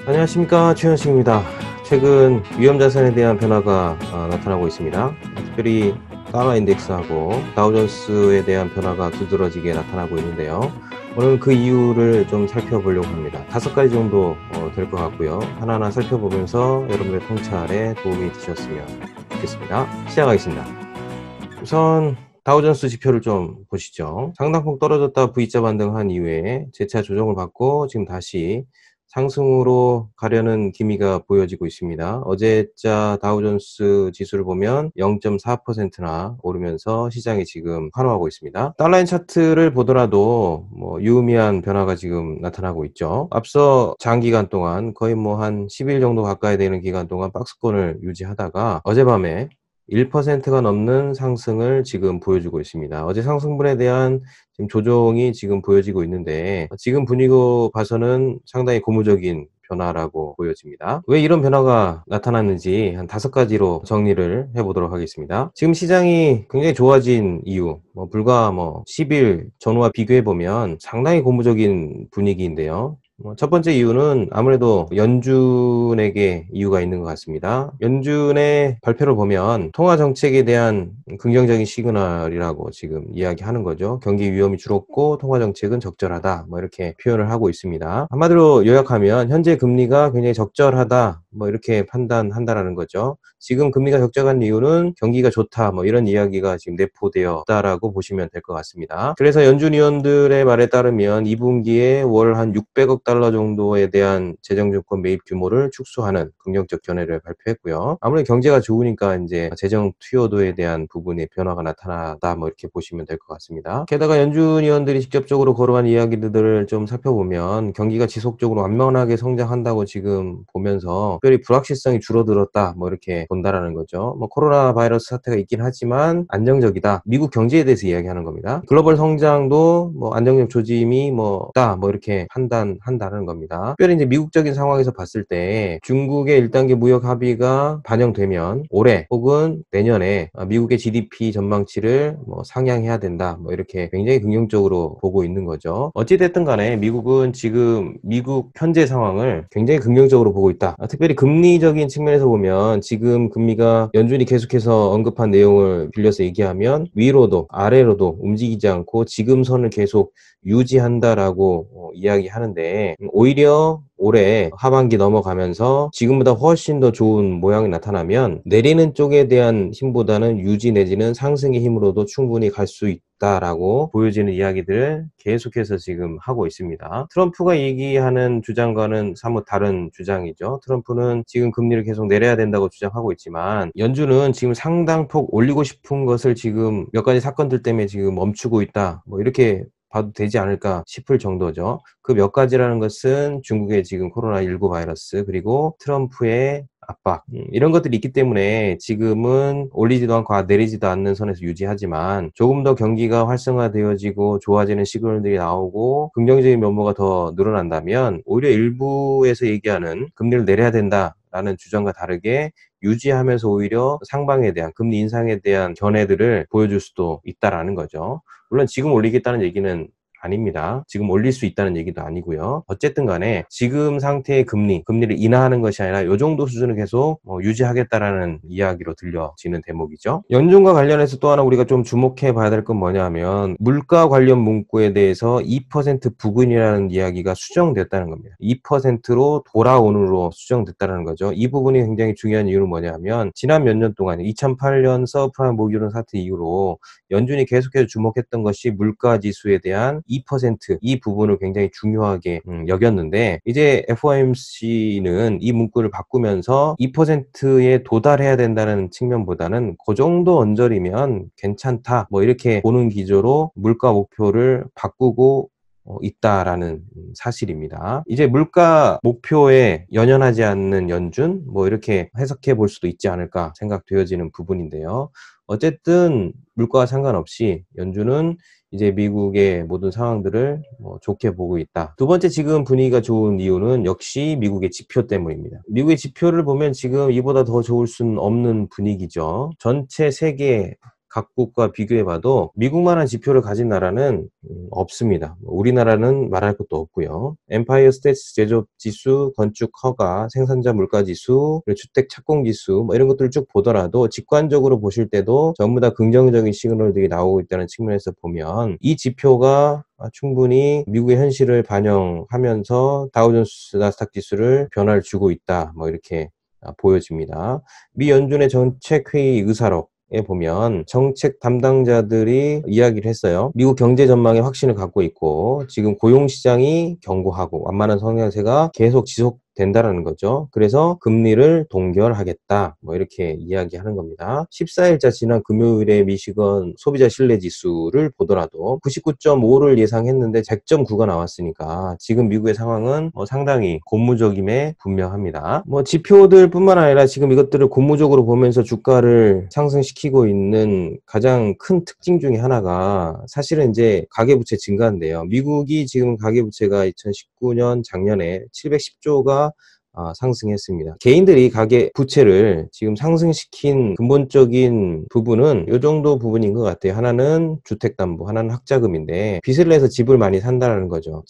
안녕하십니까, 최현식입니다. 최근 위험자산에 대한 변화가 나타나고 있습니다. 특별히 달러 인덱스하고 다우존스에 대한 변화가 두드러지게 나타나고 있는데요. 오늘은 그 이유를 좀 살펴보려고 합니다. 5가지 정도 될 것 같고요. 하나하나 살펴보면서 여러분의 통찰에 도움이 되셨으면 좋겠습니다. 시작하겠습니다. 우선 다우존스 지표를 좀 보시죠. 상당폭 떨어졌다 V자 반등한 이후에 재차 조정을 받고 지금 다시 상승으로 가려는 기미가 보여지고 있습니다. 어제자 다우존스 지수를 보면 0.4%나 오르면서 시장이 지금 환호하고 있습니다. 달러인 차트를 보더라도 유의미한 변화가 지금 나타나고 있죠. 앞서 장기간 동안 거의 한 10일 정도 가까이 되는 기간 동안 박스권을 유지하다가 어젯밤에 1%가 넘는 상승을 지금 보여주고 있습니다. 어제 상승분에 대한 지금 조정이 지금 보여지고 있는데 지금 분위기 봐서는 상당히 고무적인 변화라고 보여집니다. 왜 이런 변화가 나타났는지 한 5가지로 정리를 해보도록 하겠습니다. 지금 시장이 굉장히 좋아진 이유, 불과 10일 전후와 비교해보면 상당히 고무적인 분위기인데요. 첫 번째 이유는 아무래도 연준에게 이유가 있는 것 같습니다. 연준의 발표를 보면 통화 정책에 대한 긍정적인 시그널이라고 지금 이야기하는 거죠. 경기 위험이 줄었고 통화 정책은 적절하다, 이렇게 표현을 하고 있습니다. 한마디로 요약하면 현재 금리가 굉장히 적절하다, 이렇게 판단한다라는 거죠. 지금 금리가 적절한 이유는 경기가 좋다, 이런 이야기가 지금 내포되었다라고 보시면 될 것 같습니다. 그래서 연준 위원들의 말에 따르면 2분기에 월 한 600억 달러 정도에 대한 재정증권 매입 규모를 축소하는 긍정적 견해를 발표했고요. 아무래도 경제가 좋으니까 이제 재정 투여도에 대한 부분에 변화가 나타나다, 이렇게 보시면 될 것 같습니다. 게다가 연준 위원들이 직접적으로 거론한 이야기들을 좀 살펴보면 경기가 지속적으로 완만하게 성장한다고 지금 보면서 특별히 불확실성이 줄어들었다, 이렇게 본다라는 거죠. 코로나 바이러스 사태가 있긴 하지만 안정적이다. 미국 경제에 대해서 이야기하는 겁니다. 글로벌 성장도 안정적 조짐이 있다, 이렇게 판단한다는 겁니다. 특별히 이제 미국적인 상황에서 봤을 때 중국의 1단계 무역 합의가 반영되면 올해 혹은 내년에 미국의 GDP 전망치를 상향해야 된다, 이렇게 굉장히 긍정적으로 보고 있는 거죠. 어찌됐든 간에 미국은 지금 미국 현재 상황을 굉장히 긍정적으로 보고 있다. 특별히 금리적인 측면에서 보면 지금 금리가 연준이 계속해서 언급한 내용을 빌려서 얘기하면 위로도 아래로도 움직이지 않고 지금 선을 계속 유지한다라고 이야기하는데, 오히려 올해 하반기 넘어가면서 지금보다 훨씬 더 좋은 모양이 나타나면 내리는 쪽에 대한 힘보다는 유지 내지는 상승의 힘으로도 충분히 갈 수 있다라고 보여지는 이야기들을 계속해서 지금 하고 있습니다. 트럼프가 얘기하는 주장과는 사뭇 다른 주장이죠. 트럼프는 지금 금리를 계속 내려야 된다고 주장하고 있지만 연준은 지금 상당폭 올리고 싶은 것을 지금 몇 가지 사건들 때문에 지금 멈추고 있다, 이렇게 봐도 되지 않을까 싶을 정도죠. 그 몇 가지라는 것은 중국의 지금 코로나19 바이러스, 그리고 트럼프의 압박, 이런 것들이 있기 때문에 지금은 올리지도 않고 내리지도 않는 선에서 유지하지만 조금 더 경기가 활성화되어지고 좋아지는 시그널들이 나오고 긍정적인 면모가 더 늘어난다면 오히려 일부에서 얘기하는 금리를 내려야 된다 라는 주장과 다르게 유지하면서 오히려 상방에 대한 금리 인상에 대한 견해들을 보여줄 수도 있다라는 거죠. 물론 지금 올리겠다는 얘기는 아닙니다. 지금 올릴 수 있다는 얘기도 아니고요. 어쨌든 간에 지금 상태의 금리를 인하하는 것이 아니라 이 정도 수준을 계속 유지하겠다라는 이야기로 들려지는 대목이죠. 연준과 관련해서 또 하나 우리가 좀 주목해 봐야 될 건 뭐냐면 물가 관련 문구에 대해서 2% 부근이라는 이야기가 수정됐다는 겁니다. 2%로 돌아온으로 수정됐다는 거죠. 이 부분이 굉장히 중요한 이유는 뭐냐면 지난 몇 년 동안 2008년 서프라임 모기론 사태 이후로 연준이 계속해서 주목했던 것이 물가 지수에 대한 2%, 이 부분을 굉장히 중요하게 여겼는데, 이제 FOMC는 이 문구를 바꾸면서 2%에 도달해야 된다는 측면보다는 그 정도 언저리면 괜찮다, 이렇게 보는 기조로 물가 목표를 바꾸고 있다라는 사실입니다. 이제 물가 목표에 연연하지 않는 연준, 이렇게 해석해 볼 수도 있지 않을까 생각되어지는 부분인데요. 어쨌든 물가와 상관없이 연준은 이제 미국의 모든 상황들을 좋게 보고 있다. 두 번째 지금 분위기가 좋은 이유는 역시 미국의 지표 때문입니다. 미국의 지표를 보면 지금 이보다 더 좋을 수는 없는 분위기죠. 전체 세계 각국과 비교해봐도 미국만한 지표를 가진 나라는 없습니다. 우리나라는 말할 것도 없고요. 엠파이어 스테이트 제조업 지수, 건축 허가, 생산자 물가 지수, 주택 착공 지수 뭐 이런 것들을 쭉 보더라도 직관적으로 보실 때도 전부 다 긍정적인 시그널들이 나오고 있다는 측면에서 보면 이 지표가 충분히 미국의 현실을 반영하면서 다우존스 나스닥 지수를 변화를 주고 있다. 뭐 이렇게 보여집니다. 미 연준의 정책회의 의사록에 보면 정책 담당자들이 이야기를 했어요. 미국 경제 전망에 확신을 갖고 있고 지금 고용시장이 견고하고 완만한 성장세가 계속 지속된다라는 거죠. 그래서 금리를 동결하겠다. 뭐 이렇게 이야기하는 겁니다. 14일자 지난 금요일에 미시건 소비자 신뢰 지수를 보더라도 99.5를 예상했는데 100.9가 나왔으니까 지금 미국의 상황은 상당히 고무적임에 분명합니다. 뭐 지표들 뿐만 아니라 지금 이것들을 고무적으로 보면서 주가를 상승시키고 있는 가장 큰 특징 중에 하나가 사실은 이제 가계부채 증가인데요. 미국이 지금 가계부채가 2019년 작년에 710조가 상승했습니다. 개인들이 가계 부채를 지금 상승시킨 근본적인 부분은 이 정도 부분인 것 같아요. 하나는 주택담보, 하나는 학자금인데 빚을 내서 집을 많이 산다는 거죠.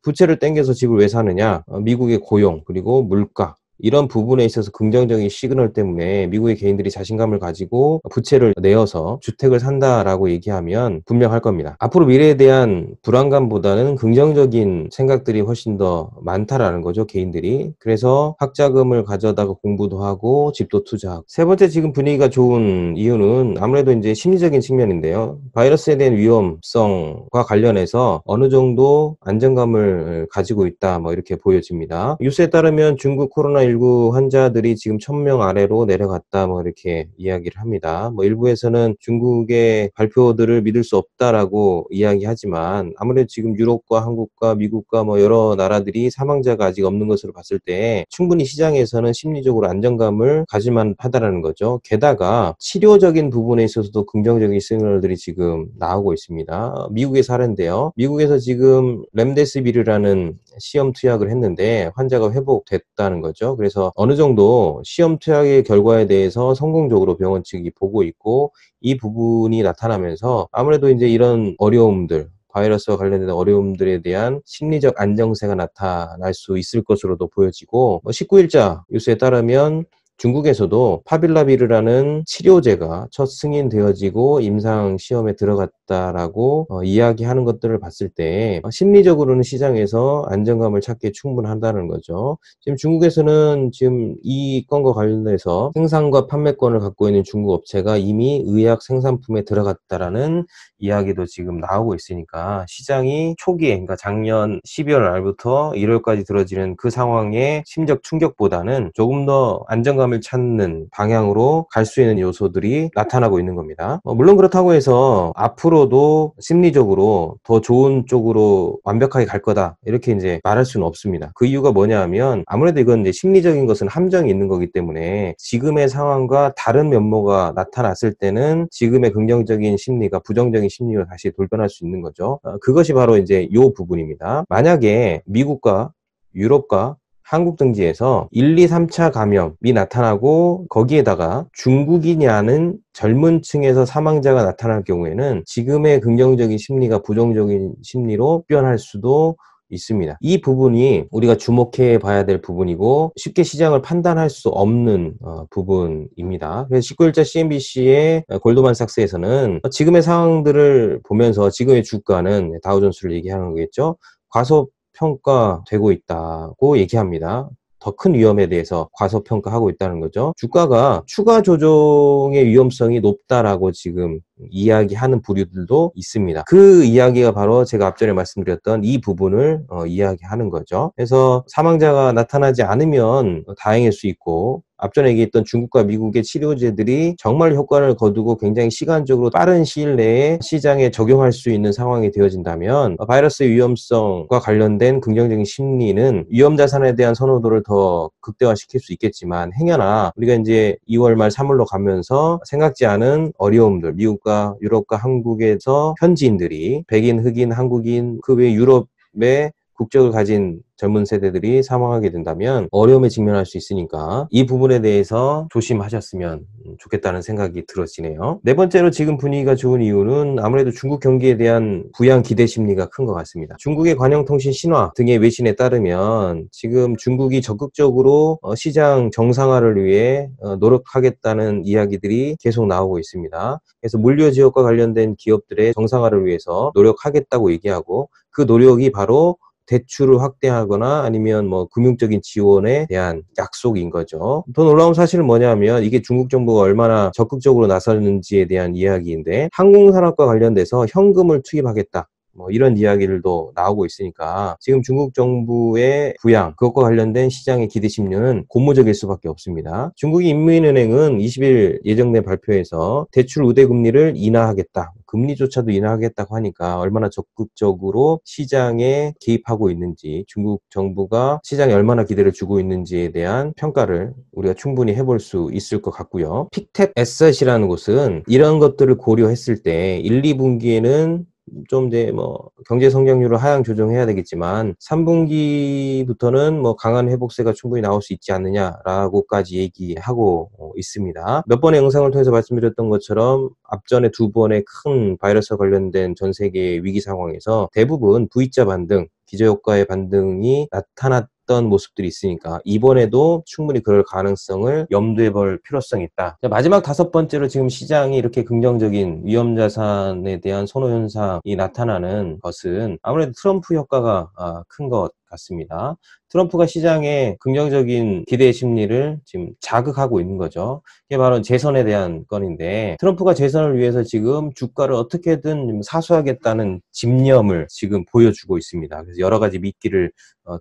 부채를 땡겨서 집을 왜 사느냐? 미국의 고용 그리고 물가 이런 부분에 있어서 긍정적인 시그널 때문에 미국의 개인들이 자신감을 가지고 부채를 내어서 주택을 산다라고 얘기하면 분명할 겁니다. 앞으로 미래에 대한 불안감보다는 긍정적인 생각들이 훨씬 더 많다라는 거죠, 개인들이. 그래서 학자금을 가져다가 공부도 하고 집도 투자하고. 세 번째 지금 분위기가 좋은 이유는 아무래도 이제 심리적인 측면인데요. 바이러스에 대한 위험성과 관련해서 어느 정도 안정감을 가지고 있다, 뭐 이렇게 보여집니다. 뉴스에 따르면 중국 코로나19 환자들이 지금 1000명 아래로 내려갔다 뭐 이렇게 이야기를 합니다. 뭐 일부에서는 중국의 발표들을 믿을 수 없다라고 이야기하지만 아무래도 지금 유럽과 한국과 미국과 뭐 여러 나라들이 사망자가 아직 없는 것으로 봤을 때 충분히 시장에서는 심리적으로 안정감을 가질만 하다라는 거죠. 게다가 치료적인 부분에 있어서도 긍정적인 시그널들이 지금 나오고 있습니다. 미국의 사례인데요. 미국에서 지금 렘데시비르라는 시험 투약을 했는데 환자가 회복됐다는 거죠. 그래서 어느 정도 시험 투약의 결과에 대해서 성공적으로 병원 측이 보고 있고 이 부분이 나타나면서 아무래도 이제 이런 어려움들 바이러스와 관련된 어려움들에 대한 심리적 안정세가 나타날 수 있을 것으로도 보여지고 19일자 뉴스에 따르면 중국에서도 파빌라비르라는 치료제가 첫 승인되어지고 임상 시험에 들어갔다라고 이야기하는 것들을 봤을 때 심리적으로는 시장에서 안정감을 찾기에 충분하다는 거죠. 지금 중국에서는 지금 이 건과 관련해서 생산과 판매권을 갖고 있는 중국 업체가 이미 의약 생산품에 들어갔다라는 이야기도 지금 나오고 있으니까 시장이 초기에 그러니까 작년 12월 말부터 1월까지 들어지는 그 상황의 심적 충격보다는 조금 더 안정감을 찾는 방향으로 갈 수 있는 요소들이 나타나고 있는 겁니다. 물론 그렇다고 해서 앞으로도 심리적으로 더 좋은 쪽으로 완벽하게 갈 거다 이렇게 이제 말할 수는 없습니다. 그 이유가 뭐냐 하면 아무래도 이건 이제 심리적인 것은 함정이 있는 거기 때문에 지금의 상황과 다른 면모가 나타났을 때는 지금의 긍정적인 심리가 부정적인 심리로 다시 돌변할 수 있는 거죠. 그것이 바로 이제 요 부분입니다. 만약에 미국과 유럽과 한국 등지에서 1, 2, 3차 감염이 나타나고 거기에다가 중국인이 아는 젊은 층에서 사망자가 나타날 경우에는 지금의 긍정적인 심리가 부정적인 심리로 변할 수도 있습니다. 이 부분이 우리가 주목해 봐야 될 부분이고 쉽게 시장을 판단할 수 없는 부분입니다. 그래서 19일자 CNBC의 골드만삭스에서는 지금의 상황들을 보면서 지금의 주가는 다우존스를 얘기하는 거겠죠. 과소평가되고 있다고 얘기합니다. 더 큰 위험에 대해서 과소평가하고 있다는 거죠. 주가가 추가 조정의 위험성이 높다라고 지금 이야기하는 부류들도 있습니다. 그 이야기가 바로 제가 앞전에 말씀드렸던 이 부분을 이야기하는 거죠. 그래서 사망자가 나타나지 않으면 다행일 수 있고 앞전에 얘기했던 중국과 미국의 치료제들이 정말 효과를 거두고 굉장히 시간적으로 빠른 시일 내에 시장에 적용할 수 있는 상황이 되어진다면 바이러스의 위험성과 관련된 긍정적인 심리는 위험 자산에 대한 선호도를 더 극대화시킬 수 있겠지만 행여나 우리가 이제 2월 말 3월로 가면서 생각지 않은 어려움들 미국과 유럽과 한국에서 현지인들이 백인, 흑인, 한국인 그 외 유럽의 국적을 가진 젊은 세대들이 사망하게 된다면 어려움에 직면할 수 있으니까 이 부분에 대해서 조심하셨으면 좋겠다는 생각이 들어지네요. 네 번째로 지금 분위기가 좋은 이유는 아무래도 중국 경기에 대한 부양 기대 심리가 큰 것 같습니다. 중국의 관영통신 신화 등의 외신에 따르면 지금 중국이 적극적으로 시장 정상화를 위해 노력하겠다는 이야기들이 계속 나오고 있습니다. 그래서 물류 지역과 관련된 기업들의 정상화를 위해서 노력하겠다고 얘기하고, 그 노력이 바로 대출을 확대하거나 아니면 뭐 금융적인 지원에 대한 약속인 거죠. 더 놀라운 사실은 뭐냐면 이게 중국 정부가 얼마나 적극적으로 나섰는지에 대한 이야기인데, 항공산업과 관련돼서 현금을 투입하겠다, 뭐 이런 이야기들도 나오고 있으니까 지금 중국 정부의 부양, 그것과 관련된 시장의 기대 심리는 고무적일 수밖에 없습니다. 중국의 인민은행은 20일 예정된 발표에서 대출 우대 금리를 인하하겠다, 금리조차도 인하하겠다고 하니까 얼마나 적극적으로 시장에 개입하고 있는지, 중국 정부가 시장에 얼마나 기대를 주고 있는지에 대한 평가를 우리가 충분히 해볼 수 있을 것 같고요. 픽탭 에셋이라는 곳은 이런 것들을 고려했을 때 1, 2분기에는 좀 이제 뭐 경제 성장률을 하향 조정해야 되겠지만 3분기부터는 뭐 강한 회복세가 충분히 나올 수 있지 않느냐라고까지 얘기하고 있습니다. 몇 번의 영상을 통해서 말씀드렸던 것처럼 앞전에 두 번의 큰 바이러스와 관련된 전 세계 위기 상황에서 대부분 V자 반등, 기저효과의 반등이 나타났던 모습들이 있으니까 이번에도 충분히 그럴 가능성을 염두에 볼 필요성이 있다. 자, 마지막 다섯 번째로 지금 시장이 이렇게 긍정적인 위험자산에 대한 선호 현상이 나타나는 것은 아무래도 트럼프 효과가 큰 것 같습니다. 트럼프가 시장의 긍정적인 기대 심리를 지금 자극하고 있는 거죠. 이게 바로 재선에 대한 건인데, 트럼프가 재선을 위해서 지금 주가를 어떻게든 사수하겠다는 집념을 지금 보여주고 있습니다. 그래서 여러 가지 미끼를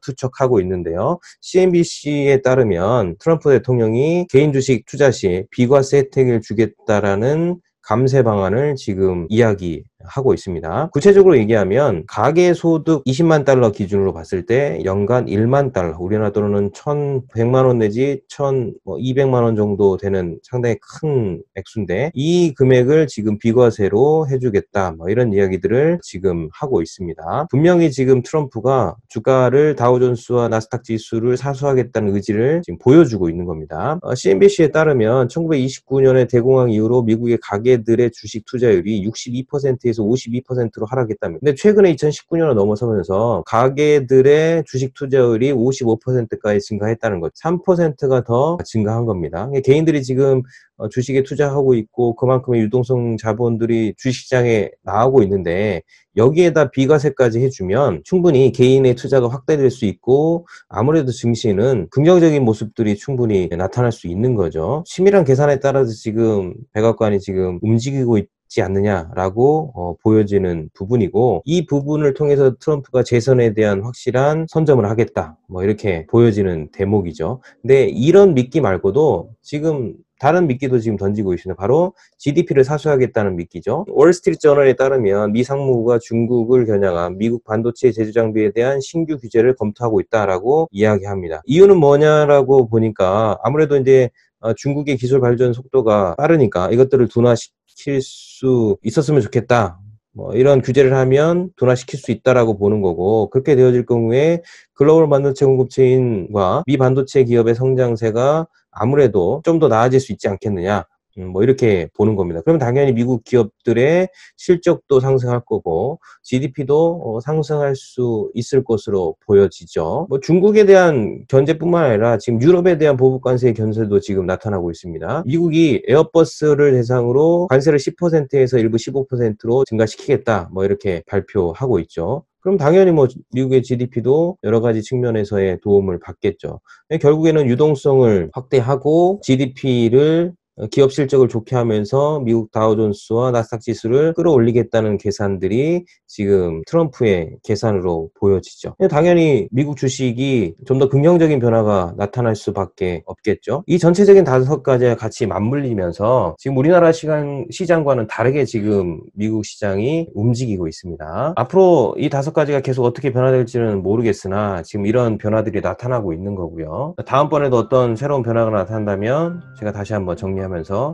투척하고 있는데요. CNBC에 따르면 트럼프 대통령이 개인 주식 투자 시 비과세 혜택을 주겠다라는 감세 방안을 지금 이야기하고 있습니다. 구체적으로 얘기하면 가계소득 20만 달러 기준으로 봤을 때 연간 1만 달러, 우리나라 돈으로는 1,100만 원 내지 1,200만 원 정도 되는 상당히 큰 액수인데, 이 금액을 지금 비과세로 해주겠다, 뭐 이런 이야기들을 지금 하고 있습니다. 분명히 지금 트럼프가 주가를 다우존스와 나스닥 지수를 사수하겠다는 의지를 지금 보여주고 있는 겁니다. CNBC에 따르면 1929년에 대공황 이후로 미국의 가계들의 주식 투자율이 62%에서 52%로 하락했답니다. 근데 최근에 2019년을 넘어서면서 가계들의 주식 투자율이 55%까지 증가했다는 것, 3%가 더 증가한 겁니다. 개인들이 지금 주식에 투자하고 있고 그만큼의 유동성 자본들이 주식시장에 나오고 있는데, 여기에다 비과세까지 해주면 충분히 개인의 투자가 확대될 수 있고 아무래도 증시는 긍정적인 모습들이 충분히 나타날 수 있는 거죠. 치밀한 계산에 따라서 지금 백악관이 지금 움직이고 있지 않느냐라고 보여지는 부분이고, 이 부분을 통해서 트럼프가 재선에 대한 확실한 선점을 하겠다, 뭐 이렇게 보여지는 대목이죠. 근데 이런 미끼 말고도 지금 다른 미끼도 지금 던지고 있습니다. 바로 GDP를 사수하겠다는 미끼죠. 월스트리트 저널에 따르면 미 상무부가 중국을 겨냥한 미국 반도체 제조 장비에 대한 신규 규제를 검토하고 있다라고 이야기합니다. 이유는 뭐냐라고 보니까 아무래도 이제 중국의 기술 발전 속도가 빠르니까 이것들을 둔화시킬 수 있었으면 좋겠다, 뭐 이런 규제를 하면 둔화시킬 수 있다라고 보는 거고, 그렇게 되어질 경우에 글로벌 반도체 공급체인과 미 반도체 기업의 성장세가 아무래도 좀 더 나아질 수 있지 않겠느냐, 뭐 이렇게 보는 겁니다. 그러면 당연히 미국 기업들의 실적도 상승할 거고 GDP도 상승할 수 있을 것으로 보여지죠. 뭐 중국에 대한 견제뿐만 아니라 지금 유럽에 대한 보복 관세의 견제도 지금 나타나고 있습니다. 미국이 에어버스를 대상으로 관세를 10%에서 일부 15%로 증가시키겠다, 뭐 이렇게 발표하고 있죠. 그럼 당연히 뭐 미국의 GDP도 여러 가지 측면에서의 도움을 받겠죠. 결국에는 유동성을 확대하고 GDP를 기업 실적을 좋게 하면서 미국 다우존스와 나스닥 지수를 끌어올리겠다는 계산들이 지금 트럼프의 계산으로 보여지죠. 당연히 미국 주식이 좀 더 긍정적인 변화가 나타날 수밖에 없겠죠. 이 전체적인 다섯 가지가 같이 맞물리면서 지금 우리나라 시장과는 다르게 지금 미국 시장이 움직이고 있습니다. 앞으로 이 다섯 가지가 계속 어떻게 변화될지는 모르겠으나 지금 이런 변화들이 나타나고 있는 거고요. 다음번에도 어떤 새로운 변화가 나타난다면 제가 다시 한번 정리하면서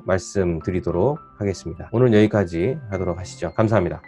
말씀드리도록 하겠습니다. 오늘 여기까지 하도록 하시죠. 감사합니다.